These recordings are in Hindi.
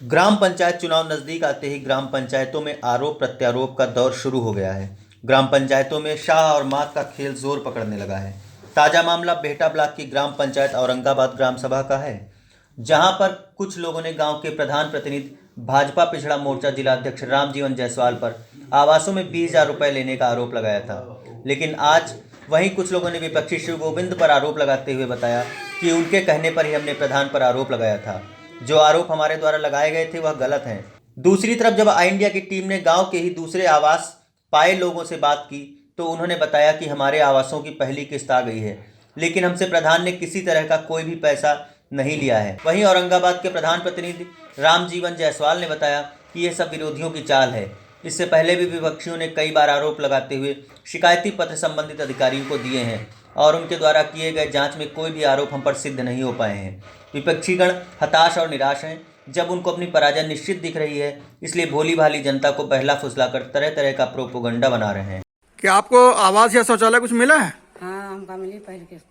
ग्राम पंचायत चुनाव नजदीक आते ही ग्राम पंचायतों में आरोप प्रत्यारोप का दौर शुरू हो गया है। ग्राम पंचायतों में शाह और मात का खेल जोर पकड़ने लगा है। ताजा मामला बेहटा ब्लॉक की ग्राम पंचायत औरंगाबाद ग्राम सभा का है, जहां पर कुछ लोगों ने गांव के प्रधान प्रतिनिधि भाजपा पिछड़ा मोर्चा जिलाध्यक्ष रामजीवन जायसवाल पर आवासों में 20,000 रुपये लेने का आरोप लगाया था। लेकिन आज वहीं कुछ लोगों ने विपक्षी शिव गोविंद पर आरोप लगाते हुए बताया कि उनके कहने पर ही हमने प्रधान पर आरोप लगाया था। जो आरोप हमारे द्वारा लगाए गए थे वह गलत हैं। दूसरी तरफ जब आई इंडिया की टीम ने गांव के ही दूसरे आवास पाए लोगों से बात की तो उन्होंने बताया कि हमारे आवासों की पहली किस्त आ गई है, लेकिन हमसे प्रधान ने किसी तरह का कोई भी पैसा नहीं लिया है। वहीं औरंगाबाद के प्रधान प्रतिनिधि रामजीवन जायसवाल ने बताया कि यह सब विरोधियों की चाल है। इससे पहले भी विपक्षियों ने कई बार आरोप लगाते हुए शिकायती पत्र संबंधित अधिकारियों को दिए हैं और उनके द्वारा किए गए जांच में कोई भी आरोप हम पर सिद्ध नहीं हो पाए हैं। विपक्षीगण हताश और निराश हैं जब उनको अपनी पराजय निश्चित दिख रही है, इसलिए भोली भाली जनता को बहला फुसलाकर तरह तरह का प्रोपोगंडा बना रहे हैं। क्या आपको आवास या शौचालय कुछ मिला है? हाँ, हमको मिली पहली किस्त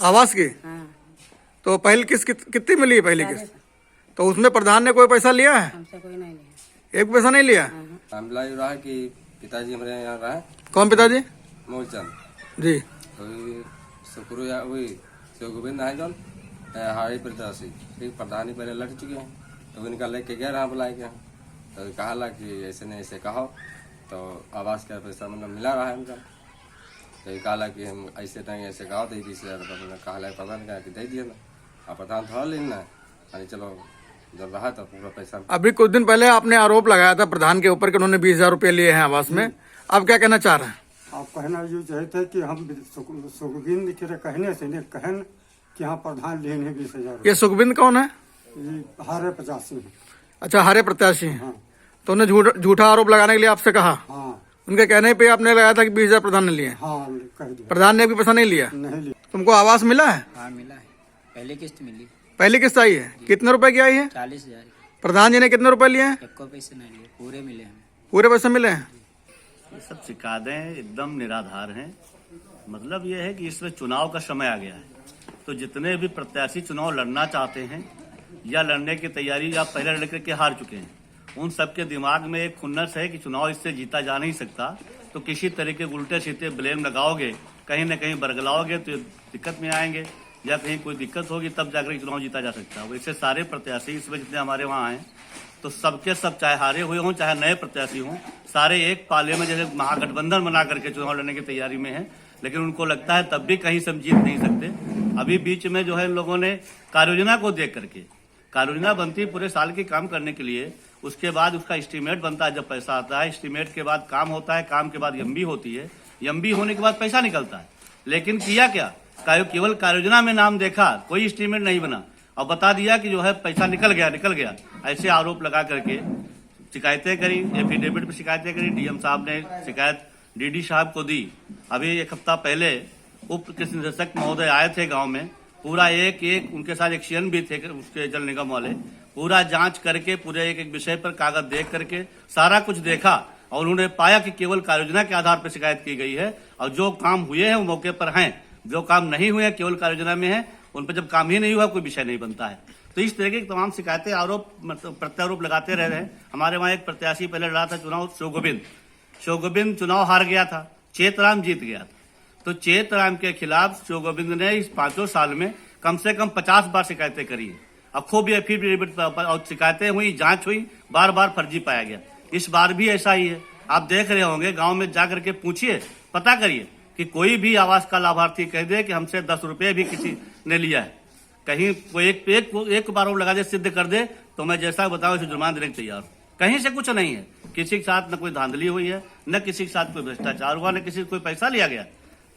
आवास की। हाँ। तो पहली किस्त कितनी मिली है? पहली किस्त तो उसमें प्रधान ने कोई पैसा लिया है? हमसे कोई नहीं लिया। एक पैसा नहीं लिया? मामला ये रहा कि पिताजी हमारे यहाँ रहा। कौन पिताजी? मोलचंद जी। तो शुक्र या वही शिव गोविंद है जो हारी प्रत्याशी प्रधान ही पहले लड़ चुके हैं, तो इनका लेके गया रहा बुलाए गया, तो कहा ला कि ऐसे नहीं ऐसे कहो, तो आवास का पैसा मतलब मिला रहा है उनका। तो कहा कि हम ऐसे नहीं ऐसे कहो तो 20,000 रुपये कहा प्रधान कहा कि दे दिए ना, अब प्रधान थोड़ा लेना है, चलो जब रहा तो पूरा पैसा। अभी कुछ दिन पहले आपने आरोप लगाया था प्रधान के ऊपर कि उन्होंने 20,000 रुपये लिए हैं आवास में, आप क्या कहना चाह रहे हैं? आप कहना ये चाहते कि हम सुखबिंद के कहने से नहीं कहन कि हाँ प्रधान लेने 20,000। ये सुखबिंद कौन है? ये हारे 85 है। अच्छा, हारे प्रत्याशी हैं। हाँ। तो उन्हें झूठा आरोप लगाने के लिए आपसे कहा? हाँ। उनके कहने पे आपने लगाया था कि 20,000 प्रधान ने लिए? हाँ, कह दिया। प्रधान ने भी पैसा नहीं लिया? नहीं लिया। तुमको आवास मिला है? हाँ मिला है, पहली किस्त मिली। पहली किस्त आई है? कितने रुपए की आई है? 40,000। प्रधान जी ने कितने रुपए लिए हैं? एको पैसे नहीं लिए, पूरे मिले हमें। पूरे पैसे मिले हैं? ये सब शिकायतें एकदम निराधार हैं। मतलब ये है कि इसमें चुनाव का समय आ गया है, तो जितने भी प्रत्याशी चुनाव लड़ना चाहते हैं या लड़ने की तैयारी या पहले लड़ करके हार चुके हैं, उन सबके दिमाग में एक खुन्नस है कि चुनाव इससे जीता जा नहीं सकता, तो किसी तरीके उल्टे सीधे ब्लेम लगाओगे, कहीं न कहीं बरगलाओगे तो दिक्कत में आएंगे, या कहीं कोई दिक्कत होगी तब जाकर चुनाव जीता जा सकता है। वैसे सारे प्रत्याशी इसमें जितने हमारे वहाँ हैं, तो सबके सब चाहे हारे हुए हों चाहे नए प्रत्याशी हों, सारे एक पाले में जैसे महागठबंधन बना करके चुनाव लड़ने की तैयारी में है, लेकिन उनको लगता है तब भी कहीं से हम जीत नहीं सकते। अभी बीच में जो है इन लोगों ने कार्ययोजना को देख करके, कार्ययोजना बनती है पूरे साल की काम करने के लिए, उसके बाद उसका एस्टीमेट बनता है, जब पैसा आता है एस्टीमेट के बाद काम होता है, काम के बाद एमबी होती है, एमबी होने के बाद पैसा निकलता है। लेकिन किया क्या, केवल कार्ययोजना में नाम देखा, कोई एस्टीमेट नहीं बना और बता दिया कि जो है पैसा निकल गया। ऐसे आरोप लगा करके शिकायतें करी, एफिडेविट पे शिकायतें करी, डीएम साहब ने शिकायत डीडी साहब को दी। अभी एक हफ्ता पहले उप कृषि निदेशक महोदय आए थे गांव में, पूरा एक उनके साथ एक्शन भी थे उसके जल निगम वाले, पूरा जांच करके पूरे एक विषय पर कागज देख करके सारा कुछ देखा और उन्होंने पाया कि केवल कार्ययोजना के आधार पर शिकायत की गई है और जो काम हुए हैं वो मौके पर हैं, जो काम नहीं हुए हैं केवल कार्ययोजना में है, उन पर जब काम ही नहीं हुआ कोई विषय नहीं बनता है। तो इस तरह की तमाम शिकायतें आरोप मतलब प्रत्यारोप लगाते रह रहे हैं। हमारे वहाँ एक प्रत्याशी पहले लड़ा था चुनाव, शिव गोविंद चुनाव हार गया था, चेतराम जीत गया था, तो चेतराम के खिलाफ शिव गोविंद ने इस 5 साल में कम से कम 50 बार शिकायतें करी है। अब खूब एफिडेविट और शिकायतें हुई, जांच हुई, बार बार फर्जी पाया गया। इस बार भी ऐसा ही है। आप देख रहे होंगे, गांव में जाकर के पूछिए, पता करिए कि कोई भी आवास का लाभार्थी कह दे कि हमसे 10 रुपये भी किसी ने लिया है, कहीं कोई एक बार वो लगा दे, सिद्ध कर दे, तो मैं जैसा बताऊं उसे जुर्माना देने के तैयार हूं। कहीं से कुछ नहीं है, किसी के साथ न कोई धांधली हुई है, न किसी के साथ कोई भ्रष्टाचार हुआ, न किसी से कोई पैसा लिया गया।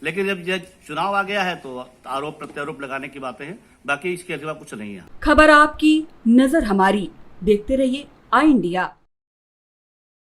लेकिन जब ये चुनाव आ गया है तो आरोप प्रत्यारोप लगाने की बातें हैं, बाकी इसके अलावा कुछ नहीं है। खबर आपकी, नजर हमारी, देखते रहिए आई इंडिया।